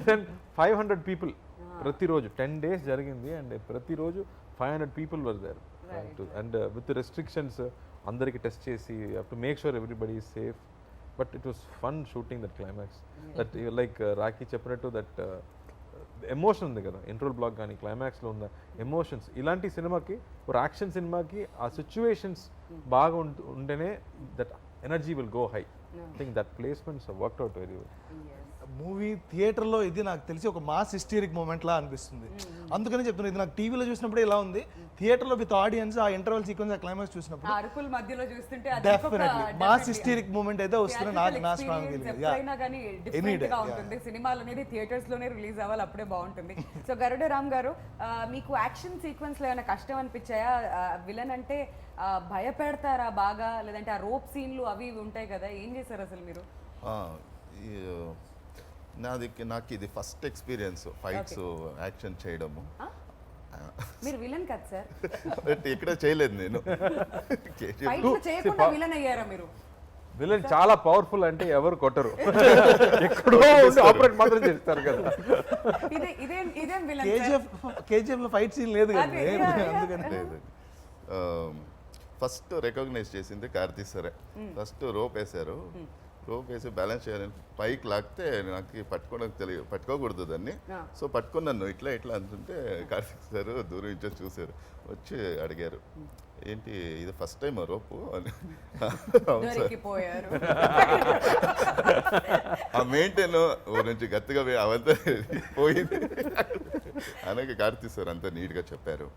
దెన్ 500 people ప్రతిరోజు 10 days జరిగింది, అండ్ ప్రతిరోజు 500 people were there. And with restrictions అందరికి టెస్ట్ చేసి to make sure everybody is safe. But it was fun shooting that climax. That like Rakhi చెప్పినట్టు that emotion ఉంది కదా, ఇంట్రోల్ బ్లాక్ కానీ క్లైమాక్స్లో ఉన్న ఎమోషన్స్, ఇలాంటి సినిమాకి, ఒక యాక్షన్ సినిమాకి ఆ సిచ్యువేషన్స్ బాగా ఉంటేనే that energy will go high. I think that placements worked out very well. Movie థియేటర్లో ఇది నాకు తెలిసి ఒక మాస్ హిస్టరిక్ మూమెంట్ లా అనిపిస్తుంది. అందుకని చెప్తున్నాను, ఇది నాకు టీవీలో చూసినప్పుడే ఇలా ఉంది, థియేటర్లో విత్ ఆడియన్స్ ఆ ఇంటర్వల్ సీక్వెన్స్, ఆ క్లైమాక్స్ చూసినప్పుడు అరుపుల మధ్యలో చూస్తుంటే డెఫినెట్లీ మాస్ హిస్టరిక్ మూమెంట్ అయితే వస్తుంది. నాకు నా స్ట్రాంగ్ ఎప్పుడైనా కానీ డిఫరెంట్ గా ఉంటుంది. సినిమాలు అనేది థియేటర్స్ లోనే రిలీజ్ అవ్వాలి, అప్పుడే బాగుంటుంది. సో గరుడ రామ్ గారు, మీకు యాక్షన్ సీక్వెన్స్ లో ఏమైనా కష్టం అనిపించాయా? విలన్ అంటే భయపెడతారా బాగా, లేదంటే ఆ రోప్ సీన్లు అవి ఇవి ఉంటాయి కదా, ఏం చేశారు అసలు మీరు? నాకు ఇది ఫస్ట్ ఎక్స్పీరియన్స్ ఫైట్స్ యాక్షన్ చేయడము. మీరు విలన్ కదా సార్? ఇక్కడ చేయలేదు నేను. ఫైట్ చేయకుండా విలన్ అయ్యారా మీరు? విలన్ చాలా పవర్ఫుల్ అంటే ఎవరు కొట్టరు, ఎక్కడో ఆపరేట్ మాత్రం చేస్తారు కదా. ఇదేం విలన్? కేజీఎఫ్ లో ఫైట్ సీన్ లేదు కదా, అందుకని లేదు. ఫస్ట్ రికగ్నైజ్ చేసింది కార్తీ సరే, ఫస్ట్ రోప్ వేశారు, రోప్ వేసి బ్యాలెన్స్ చేయాలని పైకి లాగితే నాకు పట్టుకోవడం తెలియదు, పట్టుకోకూడదు దాన్ని. ఆ. సో పట్టుకున్నాను ఇట్లా ఇట్లా అంటుంటే కార్తీక్ సార్ దూరం నుంచి చూశారు, వచ్చి అడిగారు ఏంటి ఇది ఫస్ట్ టైం రోపు అని. అవును సార్. దొరికిపోయారు. ఆ మెయింటైన్ ఓ నుంచి గట్టిగా అవంతా పోయింది అలాగే కార్తీక్ సార్ అంతా నీట్గా చెప్పారు.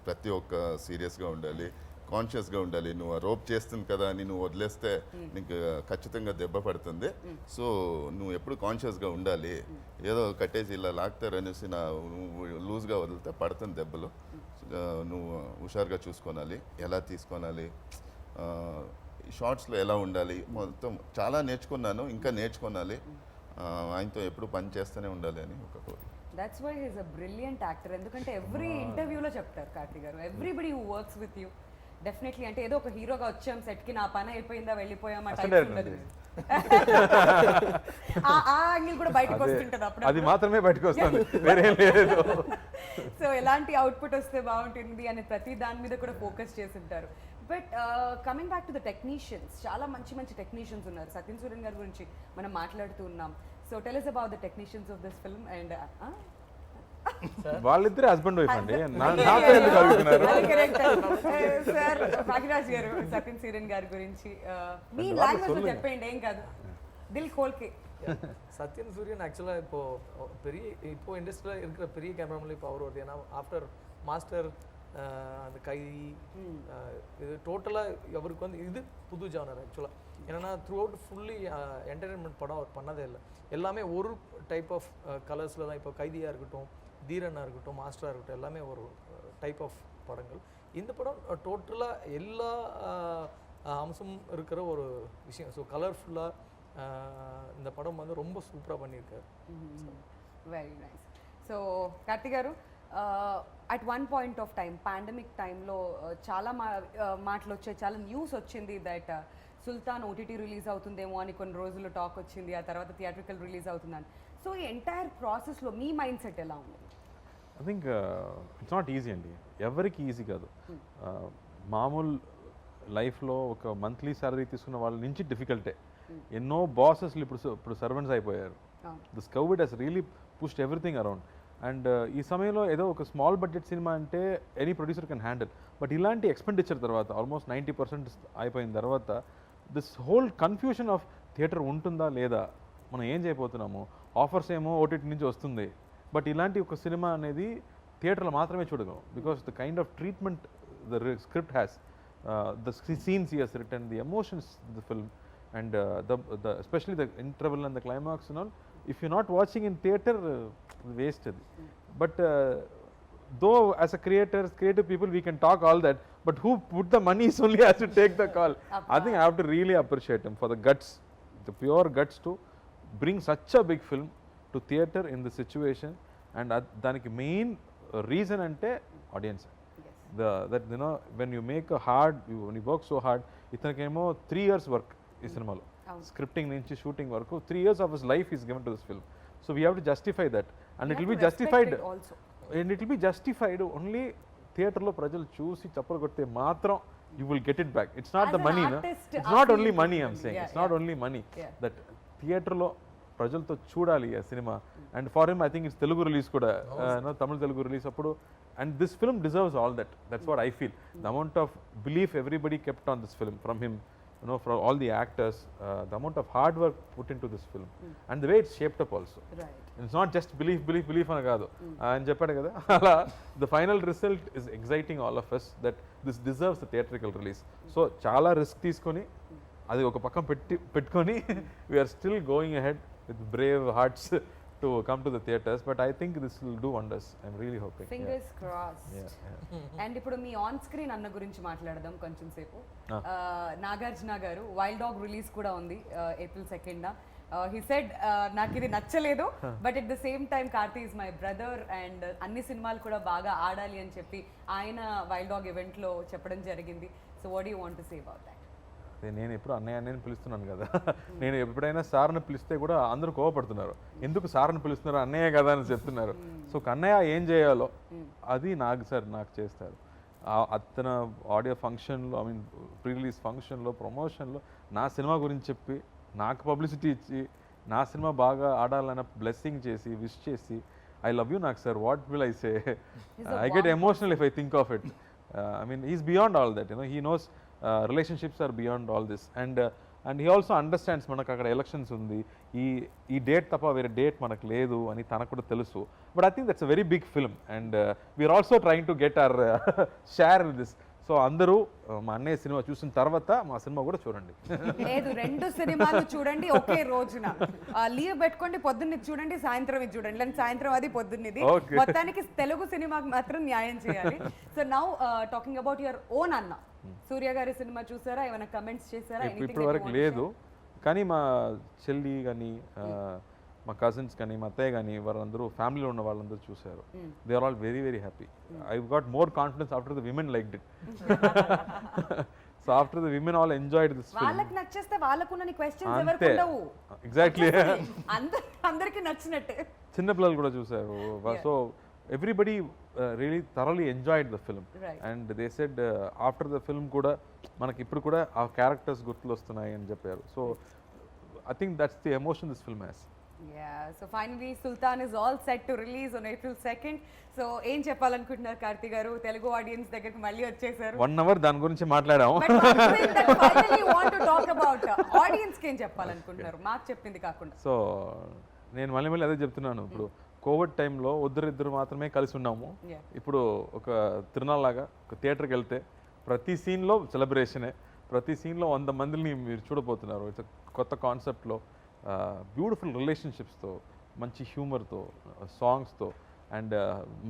ప్రతి ఒక్క సీరియస్గా ఉండాలి, కాన్షియస్గా ఉండాలి. నువ్వు ఆ రోప్ చేస్తుంది కదా అని నువ్వు వదిలేస్తే నీకు ఖచ్చితంగా దెబ్బ పడుతుంది. సో నువ్వు ఎప్పుడు కాన్షియస్గా ఉండాలి. ఏదో కట్టేసి ఇలా లాగుతారు అనేసి నువ్వు లూజ్గా వదిలితే పడుతుంది దెబ్బలు. నువ్వు హుషారుగా చూసుకోవాలి, ఎలా తీసుకోవాలి, షార్ట్స్లో ఎలా ఉండాలి, మొత్తం చాలా నేర్చుకున్నాను, ఇంకా నేర్చుకోవాలి. ఆయనతో ఎప్పుడు పని చేస్తూనే ఉండాలి అని ఒక కోరిక. That's why he's a brilliant actor. ఎందుకంటే ఎవ్రీ ఇంటర్వ్యూలో చెప్తారు Karthik garu, everybody who works with you definitely అంటే ఏదో ఒక హీరోగా వచ్చాం సెట్కి, నా పని అయిపోయిందా వెళ్ళిపోయాం ఆ టైప్ ఉండదు. ఆ యాంగిల్ కూడా బయటకు వస్తుంటది అప్పుడు. అది మాత్రమే బయటకు వస్తుంది, వేరే లేదు. సో ఎలాంటి అవుట్పుట్ వస్తే బాగుంటుంది అని ప్రతి దాని మీద కూడా ఫోకస్ చేసి ఉంటారు. But coming back to the technicians, చాలా మంచి మంచి టెక్నీషియన్స్ ఉన్నారు. సత్యన్ సూర్యన్ గారి గురించి మనం మాట్లాడుతూ ఉన్నాం. So tell us about the technicians of this film and వాళ్ళిద్దరే హస్బెండ్ వైఫ్ అండి, నాతో ఎందుకు అడుగుతున్నారు? సార్ భాగ్యరాజ్ గారు సత్యన్ సూర్యన్ గారి గురించి మీ లాంగ్వేజ్ లో చెప్పండి, ఏం కాదు, దిల్ ఖోల్కే. சத்யன் சூரியன் ஆக்சுவலாக இப்போ இண்டஸ்ட்ரியில் இருக்கிற பெரிய கேமராமேன் இப்போ அவர் வருது. ஏன்னா ஆஃப்டர் மாஸ்டர் அந்த கைதி இது டோட்டலாக அவருக்கு வந்து இது புது ஜானர் ஆக்சுவலாக. ஏன்னா த்ரூ அவுட் ஃபுல்லி என்டர்டைன்மெண்ட் படம் அவர் பண்ணதே இல்லை. எல்லாமே ஒரு டைப் ஆஃப் கலர்ஸில் தான். இப்போ கைதியாக இருக்கட்டும், தீரனாக இருக்கட்டும், மாஸ்டராக இருக்கட்டும், எல்லாமே ஒரு டைப் ஆஃப் படங்கள். இந்த படம் டோட்டலாக எல்லா அம்சமும் இருக்கிற ஒரு விஷயம். ஸோ கலர்ஃபுல்லாக இந்த படம் வந்து ரொம்ப சூப்பராக பண்ணியிருக்காரு. Very nice. సో కార్తిక్ గారు, at one point of time pandemic టైంలో చాలా మాటలు వచ్చాయి, చాలా న్యూస్ వచ్చింది దట్ సుల్తాన్ ఓటీటీ రిలీజ్ అవుతుందేమో అని కొన్ని రోజులు టాక్ వచ్చింది, ఆ తర్వాత థియేట్రికల్ రిలీజ్ అవుతుందని. సో ఈ ఎంటైర్ ప్రాసెస్లో మీ మైండ్ సెట్ ఎలా ఉంది? I think it's not easy అండి, ఎవరికి ఈజీ కాదు. మామూలు లైఫ్లో ఒక మంత్లీ శాలరీ తీసుకున్న వాళ్ళ నుంచి డిఫికల్టే. ఎన్నో బాసెస్లు ఇప్పుడు సర్వెంట్స్ అయిపోయారు. This Covid has really pushed everything around. And ఈ సమయంలో ఏదో ఒక స్మాల్ బడ్జెట్ సినిమా అంటే any producer can handle. But ఇలాంటి ఎక్స్పెండిచర్ తర్వాత ఆల్మోస్ట్ 90% అయిపోయిన తర్వాత this whole confusion of theatre ఉంటుందా లేదా, మనం ఏం చేయబోతున్నాము, ఆఫర్స్ ఏమో ఓటీటీ నుంచి వస్తుంది, బట్ ఇలాంటి ఒక సినిమా అనేది థియేటర్లో మాత్రమే చూడగలం. Because the kind of treatment the script has, the scenes he has written, the emotions the film, and the especially the interval and the climax and all, if you're not watching in theater, wasted. But though as a creative people we can talk all that, but who put the money is only has to take the call. I think I have to really appreciate him for the guts, the pure guts to bring such a big film to theater in the situation. And daniki main reason ante audience. That you know, when you make a hard, when you work so hard, itanakemo 3 years work ఈ సినిమాలో, scripting నుంచి shooting వరకు 3 years of his life is given to this film. So we have to justify that, and it will be justified, and it will be justified only థియేటర్లో ప్రజలు చూసి చప్పలు కొడితే మాత్రం you will get it back. It's not the money, no? It's not only money, I'm saying. It's not only money. That థియేటర్లో ప్రజలతో చూడాలి ఆ cinema. And for him I think it's Telugu release కూడా, తమిళ తెలుగు రిలీజ్ అప్పుడు. And this film deserves all that. That's what I feel. The amount of belief everybody kept on this film from him, you know, from all the actors, the amount of hard work put into this film, and the way it's shaped up also. Right. And it's not just belief ana kaadu ani cheppadu kada. Ala the final result is exciting all of us that this deserves a theatrical release. So chaala risk teeskoni adi oka pakkam pettukoni we are still going ahead with brave hearts to come to the theaters, but I think this will do wonders. I'm really hoping. Fingers crossed. And ఇప్పుడు me on screen అన్న గురించి మాట్లాడదాం కొంచెం సేపు. నాగార్జున గారు wild dog release కూడా ఉంది April 2nd. He said నాకు ఇది నచ్చలేదు, but at the same time Karthi is my brother and అన్ని సినిమాలు కూడా బాగా ఆడాలి అని చెప్పి ఆయన వైల్డ్ డాగ్ ఈవెంట్లో చెప్పడం జరిగింది. So what you want to say about that? నేను ఎప్పుడు అన్నయ్యని పిలుస్తున్నాను కదా, నేను ఎప్పుడైనా సార్ని పిలిస్తే కూడా అందరూ కోవపడుతున్నారు, ఎందుకు సార్ని పిలుస్తున్నారు, అన్నయ్య కదా అని చెప్తున్నారు. సో అన్నయ్య ఏం చేయాలో అది నాకు చేస్తారు. అతను ఆడియో ఫంక్షన్లో, ఐ మీన్ ప్రీ రిలీజ్ ఫంక్షన్లో, ప్రమోషన్లో నా సినిమా గురించి చెప్పి నాకు పబ్లిసిటీ ఇచ్చి నా సినిమా బాగా ఆడాలన్న బ్లెస్సింగ్ చేసి విష్ చేసి ఐ లవ్ యూ నాకు sir what will I say I get emotional if I think of it I mean is beyond all that he knows relationships are beyond all this and he also understands మనకు అక్కడ elections ఉంది ఈ date తప్ప వేరే date మనకు లేదు అని తనకు కూడా తెలుసు but I think that's a very big film and we're also trying to get our share in this so అందరూ మా అన్నయ్య సినిమా చూసిన తర్వాత మా సినిమా కూడా చూడండి లేదు 2 సినిమాలు చూడండి ఒకే రోజున లీవ్ పెట్టుకోండి, పొద్దున్న ఇది చూడండి, సాయంత్రం ఇది చూడండి, లేదా సాయంత్రం అది పొద్దున్నది. Okay. మొత్తానికి తెలుగు సినిమాకి మాత్రం న్యాయం చేయాలి. So now talking about your own అన్న, సూర్య గారి సినిమా చూసారా, ఏమైనా కమెంట్స్ చేశారా? ఇప్పటి వరకు లేదు, కానీ మా చెల్లి కానీ మా కజిన్స్ కానీ మా అత్తయ్య కానీ వాళ్ళందరూ ఫ్యామిలీలో ఉన్న వాళ్ళందరూ చూశారు. They are all very very happy. I got more confidence after the women liked it. So after the women all enjoyed this film. వాళ్ళకి నచ్చేస్తే వాళ్ళకున్న క్వశ్చన్స్ ఎవరికి అంతే ఉండవు. ఎగ్జాక్ట్లీ అందరికి నచ్చినట్టే. చిన్న పిల్లలు కూడా చూశారు. So everybody really thoroughly enjoyed the film and they said after the film కూడా మనకి ఇప్పుడు కూడా ఆ క్యారెక్టర్స్ గుర్తులు వస్తున్నాయి అని చెప్పారు. So I think that's the emotion this film has. Yeah, so finally Sultan is all set to release on April 2nd. So ఏం చెప్పాలనుకుంటున్నారు కార్తీ గారు? తెలుగు ఆడియన్స్ దగ్గరికి మళ్ళీ వచ్చేసారు. 1 hour దాని గురించి మాట్లాడాము. But one thing that finally you want to talk about, audience కి ఏం చెప్పాలనుకుంటున్నారు మాకు చెప్పింది కాకుండా? సో నేను మళ్ళీ అదే చెప్తున్నాను. ఇప్పుడు కోవిడ్ టైంలో ఇద్దరు మాత్రమే కలిసి ఉన్నాము. ఇప్పుడు ఒక తిరునాళ్ళలాగా ఒక థియేటర్కి వెళ్తే ప్రతి సీన్లో సెలబ్రేషనే, ప్రతి సీన్లో 100 మందిని మీరు చూడబోతున్నారు. ఇట్స్ కొత్త కాన్సెప్ట్లో బ్యూటిఫుల్ రిలేషన్షిప్స్తో, మంచి హ్యూమర్తో, సాంగ్స్తో అండ్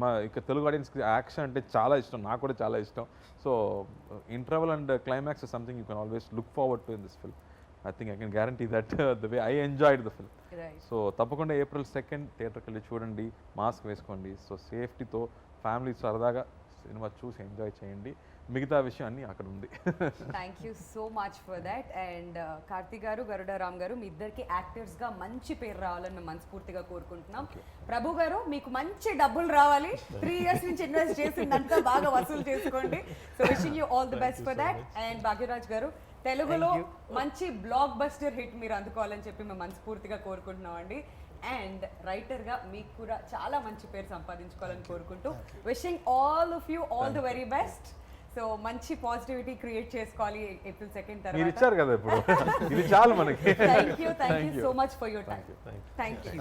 మా ఇక తెలుగు ఆడియన్స్కి యాక్షన్ అంటే చాలా ఇష్టం, నాకు కూడా చాలా ఇష్టం. So interval and climax something you can always look forward to in this film. I think I can guarantee that the way I enjoyed the film. So తప్పకుండా April 2nd థియేటర్కి వెళ్ళి చూడండి, మాస్క్ వేసుకోండి. సో సేఫ్టీతో ఫ్యామిలీ సరదాగా cinema చూసి enjoy చేయండి. మిగతా విషయం అన్నీ అక్కడ ఉంది. Thank you so much for that. And Karthi గారు, గరుడ రామ్ గారు, మీ ఇద్దరికి యాక్టర్స్గా మంచి పేరు రావాలని మేము మనస్ఫూర్తిగా కోరుకుంటున్నాం. ప్రభు గారు, మీకు మంచి డబ్బులు రావాలి. 3 years నుంచి ఇన్వెస్ట్ చేసిందంతా బాగా వసూలు చేసుకోండి. So wishing you all the best for that. And Bhagyaraj గారు, తెలుగులో మంచి బ్లాక్ బస్టర్ హిట్ మీరు అందుకోవాలని చెప్పి మేము మనస్ఫూర్తిగా కోరుకుంటున్నాం అండి. అండ్ రైటర్గా మీకు కూడా చాలా మంచి పేరు సంపాదించుకోవాలని కోరుకుంటూ wishing all of you all the very best. So మంచి పాజిటివిటీ క్రియేట్ చేసుకోవాలి April 2nd మీరు తర్వాత. ఇచ్చారు కదా ఇప్పుడు, ఇది చాలు మనకి. Thank you so much for your time. Thank you.